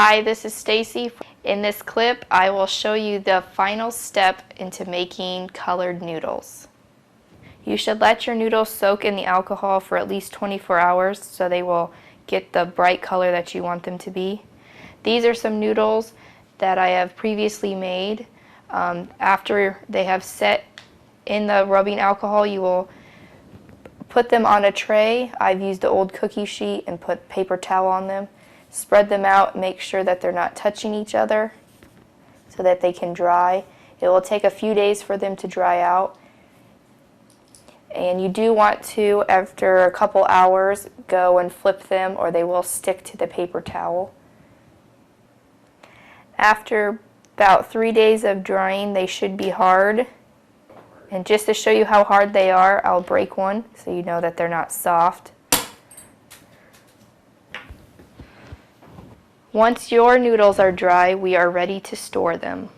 Hi, this is Stacy. In this clip, I will show you the final step into making colored noodles. You should let your noodles soak in the alcohol for at least 24 hours so they will get the bright color that you want them to be. These are some noodles that I have previously made. After they have set in the rubbing alcohol, you will put them on a tray. I've used the old cookie sheet and put paper towel on them. Spread them out, make sure that they're not touching each other so that they can dry. It will take a few days for them to dry out. And you do want to, after a couple hours, go and flip them or they will stick to the paper towel. After about 3 days of drying, they should be hard. And just to show you how hard they are, I'll break one so you know that they're not soft. Once your noodles are dry, we are ready to store them.